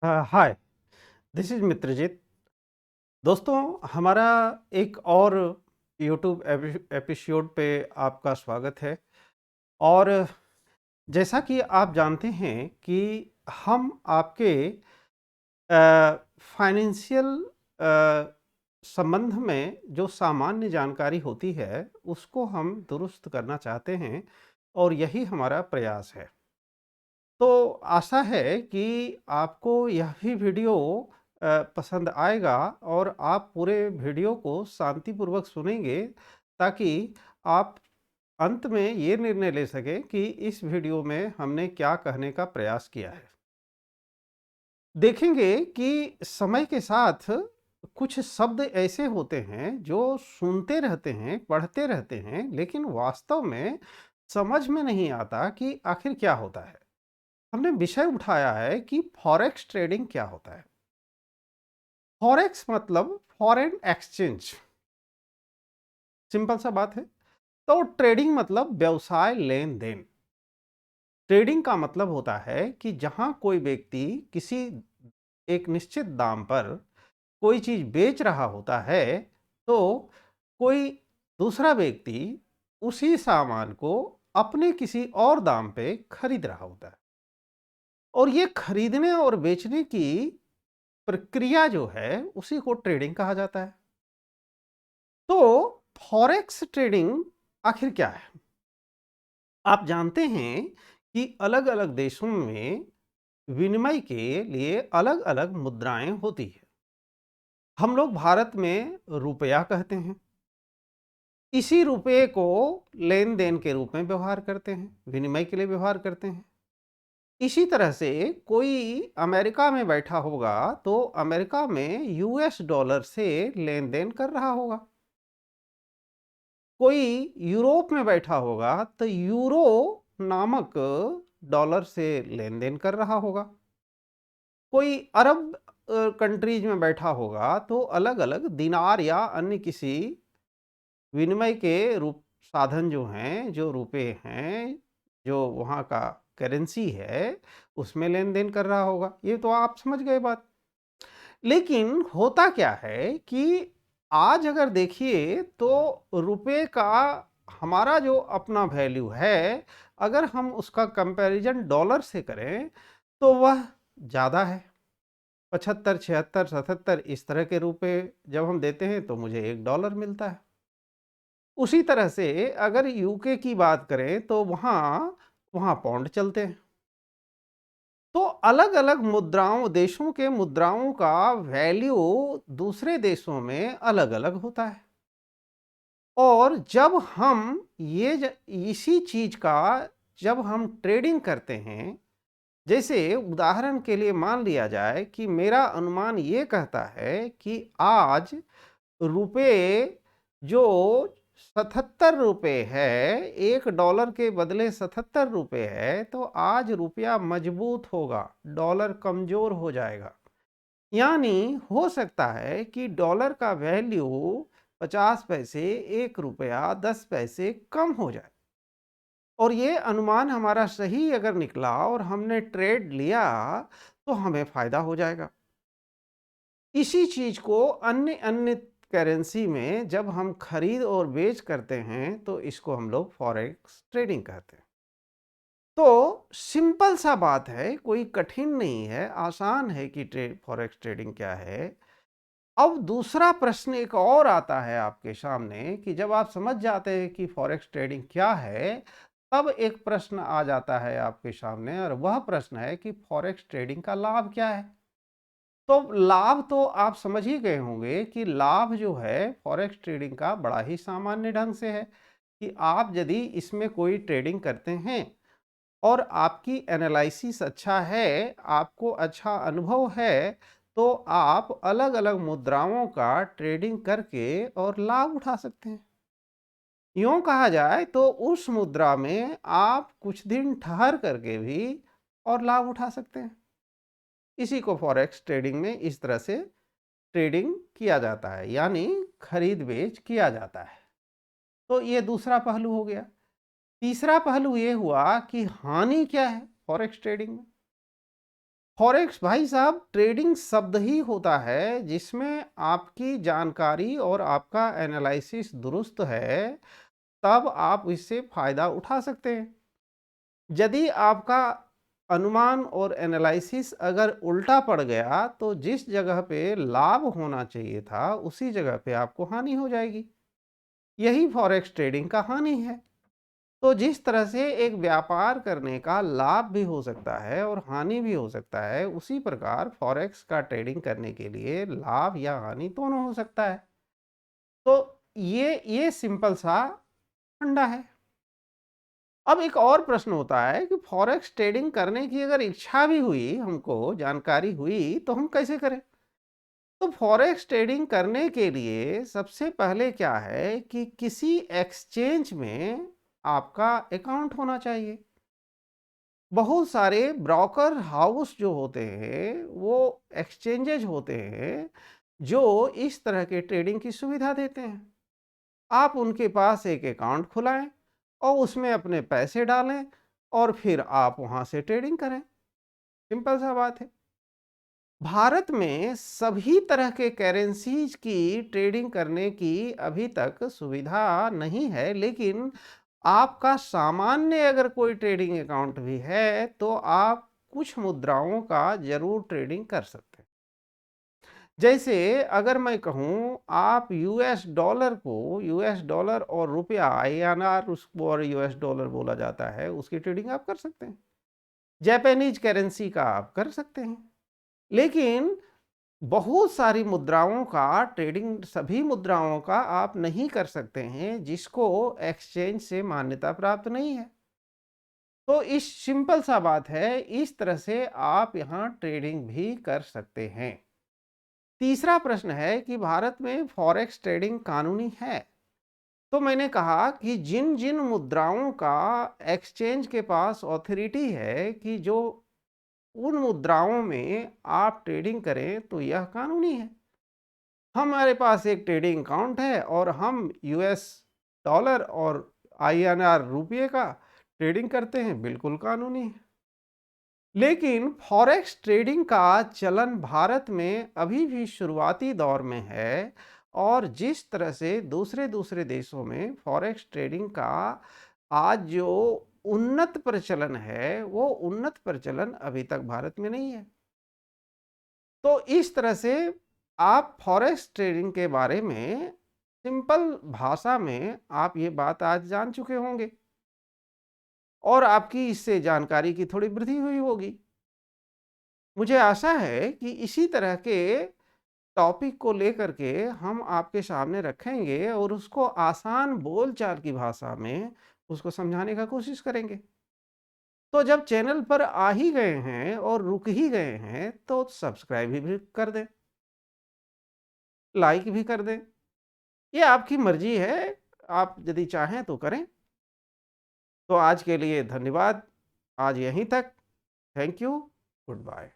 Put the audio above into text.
Hi, this is Mitrajit. दोस्तों, हमारा एक और यूट्यूब एपिसोड पे आपका स्वागत है। और जैसा कि आप जानते हैं कि हम आपके फाइनेंशियल संबंध में जो सामान्य जानकारी होती है उसको हम दुरुस्त करना चाहते हैं, और यही हमारा प्रयास है। तो आशा है कि आपको यह भी वीडियो पसंद आएगा और आप पूरे वीडियो को शांतिपूर्वक सुनेंगे, ताकि आप अंत में ये निर्णय ले सकें कि इस वीडियो में हमने क्या कहने का प्रयास किया है। देखेंगे कि समय के साथ कुछ शब्द ऐसे होते हैं जो सुनते रहते हैं, पढ़ते रहते हैं, लेकिन वास्तव में समझ में नहीं आता कि आखिर क्या होता है। हमने विषय उठाया है कि फॉरेक्स ट्रेडिंग क्या होता है। फॉरेक्स मतलब फॉरेन एक्सचेंज, सिंपल सा बात है। तो ट्रेडिंग मतलब व्यवसाय, लेन देन। ट्रेडिंग का मतलब होता है कि जहां कोई व्यक्ति किसी एक निश्चित दाम पर कोई चीज बेच रहा होता है, तो कोई दूसरा व्यक्ति उसी सामान को अपने किसी और दाम पे खरीद रहा होता है। और ये खरीदने और बेचने की प्रक्रिया जो है उसी को ट्रेडिंग कहा जाता है। तो फॉरेक्स ट्रेडिंग आखिर क्या है? आप जानते हैं कि अलग अलग देशों में विनिमय के लिए अलग अलग मुद्राएं होती है। हम लोग भारत में रुपया कहते हैं। इसी रुपये को लेन देन के रूप में व्यवहार करते हैं, विनिमय के लिए व्यवहार करते हैं। इसी तरह से कोई अमेरिका में बैठा होगा तो अमेरिका में यूएस डॉलर से लेन देन कर रहा होगा। कोई यूरोप में बैठा होगा तो यूरो नामक डॉलर से लेन देन कर रहा होगा। कोई अरब कंट्रीज में बैठा होगा तो अलग अलग दिनार या अन्य किसी विनिमय के रूप साधन जो हैं, जो रुपए हैं, जो वहाँ का करेंसी है, उसमें लेन देन कर रहा होगा। ये तो आप समझ गए बात। लेकिन होता क्या है कि आज अगर देखिए तो रुपए का हमारा जो अपना वैल्यू है, अगर हम उसका कंपैरिजन डॉलर से करें तो वह ज़्यादा है। 75, 76, 77 इस तरह के रुपए जब हम देते हैं तो मुझे $1 मिलता है। उसी तरह से अगर यूके की बात करें तो वहाँ वहाँ पाउंड चलते हैं। तो अलग अलग मुद्राओं, देशों के मुद्राओं का वैल्यू दूसरे देशों में अलग अलग होता है। और जब हम इसी चीज का जब हम ट्रेडिंग करते हैं, जैसे उदाहरण के लिए मान लिया जाए कि मेरा अनुमान ये कहता है कि आज रुपए जो 77 रुपए है, $1 के बदले 77 रुपए है, तो आज रुपया मजबूत होगा, डॉलर कमजोर हो जाएगा। यानी हो सकता है कि डॉलर का वैल्यू 50 पैसे, $1, 10 पैसे कम हो जाए। और ये अनुमान हमारा सही अगर निकला और हमने ट्रेड लिया तो हमें फायदा हो जाएगा। इसी चीज को अन्य अन्य करेंसी में जब हम खरीद और बेच करते हैं तो इसको हम लोग फॉरेक्स ट्रेडिंग कहते हैं। तो सिंपल सा बात है, कोई कठिन नहीं है, आसान है कि फॉरेक्स ट्रेडिंग क्या है। अब दूसरा प्रश्न एक और आता है आपके सामने कि जब आप समझ जाते हैं कि फॉरेक्स ट्रेडिंग क्या है, तब एक प्रश्न आ जाता है आपके सामने, और वह प्रश्न है कि फॉरेक्स ट्रेडिंग का लाभ क्या है। तो लाभ तो आप समझ ही गए होंगे कि लाभ जो है फॉरेक्स ट्रेडिंग का बड़ा ही सामान्य ढंग से है कि आप यदि इसमें कोई ट्रेडिंग करते हैं और आपकी एनालिसिस अच्छा है, आपको अच्छा अनुभव है, तो आप अलग अलग मुद्राओं का ट्रेडिंग करके और लाभ उठा सकते हैं। यूं कहा जाए तो उस मुद्रा में आप कुछ दिन ठहर करके भी और लाभ उठा सकते हैं। इसी को फॉरेक्स ट्रेडिंग में इस तरह से ट्रेडिंग किया जाता है, यानी खरीद बेच किया जाता है। तो ये दूसरा पहलू हो गया। तीसरा पहलू ये हुआ कि हानि क्या है फॉरेक्स ट्रेडिंग में। फॉरेक्स भाई साहब ट्रेडिंग शब्द ही होता है जिसमें आपकी जानकारी और आपका एनालिसिस दुरुस्त है, तब आप इससे फ़ायदा उठा सकते हैं। यदि आपका अनुमान और एनालिसिस अगर उल्टा पड़ गया, तो जिस जगह पे लाभ होना चाहिए था, उसी जगह पे आपको हानि हो जाएगी। यही फॉरेक्स ट्रेडिंग का हानि है। तो जिस तरह से एक व्यापार करने का लाभ भी हो सकता है और हानि भी हो सकता है, उसी प्रकार फॉरेक्स का ट्रेडिंग करने के लिए लाभ या हानि दोनों हो सकता है। तो ये सिंपल सा फंडा है। अब एक और प्रश्न होता है कि फॉरेक्स ट्रेडिंग करने की अगर इच्छा भी हुई, हमको जानकारी हुई, तो हम कैसे करें? तो फॉरेक्स ट्रेडिंग करने के लिए सबसे पहले क्या है कि किसी एक्सचेंज में आपका अकाउंट होना चाहिए। बहुत सारे ब्रोकर हाउस जो होते हैं, वो एक्सचेंजेज होते हैं जो इस तरह के ट्रेडिंग की सुविधा देते हैं। आप उनके पास एक अकाउंट खुलाएं और उसमें अपने पैसे डालें और फिर आप वहां से ट्रेडिंग करें। सिंपल सा बात है। भारत में सभी तरह के करेंसीज की ट्रेडिंग करने की अभी तक सुविधा नहीं है, लेकिन आपका सामान्य अगर कोई ट्रेडिंग अकाउंट भी है, तो आप कुछ मुद्राओं का जरूर ट्रेडिंग कर सकते हैं। जैसे अगर मैं कहूं, आप यूएस डॉलर को, यूएस डॉलर और रुपया आईएनआर, उसको और यूएस डॉलर बोला जाता है, उसकी ट्रेडिंग आप कर सकते हैं। जापानीज करेंसी का आप कर सकते हैं। लेकिन बहुत सारी मुद्राओं का ट्रेडिंग, सभी मुद्राओं का आप नहीं कर सकते हैं जिसको एक्सचेंज से मान्यता प्राप्त नहीं है। तो इस सिंपल सा बात है, इस तरह से आप यहाँ ट्रेडिंग भी कर सकते हैं। तीसरा प्रश्न है कि भारत में फॉरेक्स ट्रेडिंग कानूनी है। तो मैंने कहा कि जिन जिन मुद्राओं का एक्सचेंज के पास ऑथोरिटी है कि जो उन मुद्राओं में आप ट्रेडिंग करें, तो यह कानूनी है। हमारे पास एक ट्रेडिंग अकाउंट है और हम यूएस डॉलर और आईएनआर रुपये का ट्रेडिंग करते हैं, बिल्कुल कानूनी है। लेकिन फॉरेक्स ट्रेडिंग का चलन भारत में अभी भी शुरुआती दौर में है, और जिस तरह से दूसरे दूसरे देशों में फॉरेक्स ट्रेडिंग का आज जो उन्नत प्रचलन है, वो उन्नत प्रचलन अभी तक भारत में नहीं है। तो इस तरह से आप फॉरेक्स ट्रेडिंग के बारे में सिंपल भाषा में आप ये बात आज जान चुके होंगे और आपकी इससे जानकारी की थोड़ी वृद्धि हुई होगी। मुझे आशा है कि इसी तरह के टॉपिक को लेकर के हम आपके सामने रखेंगे और उसको आसान बोलचाल की भाषा में उसको समझाने का कोशिश करेंगे। तो जब चैनल पर आ ही गए हैं और रुक ही गए हैं, तो सब्सक्राइब भी कर दें, लाइक भी कर दें। ये आपकी मर्जी है, आप यदि चाहें तो करें। तो आज के लिए धन्यवाद। आज यहीं तक। Thank you. Good bye.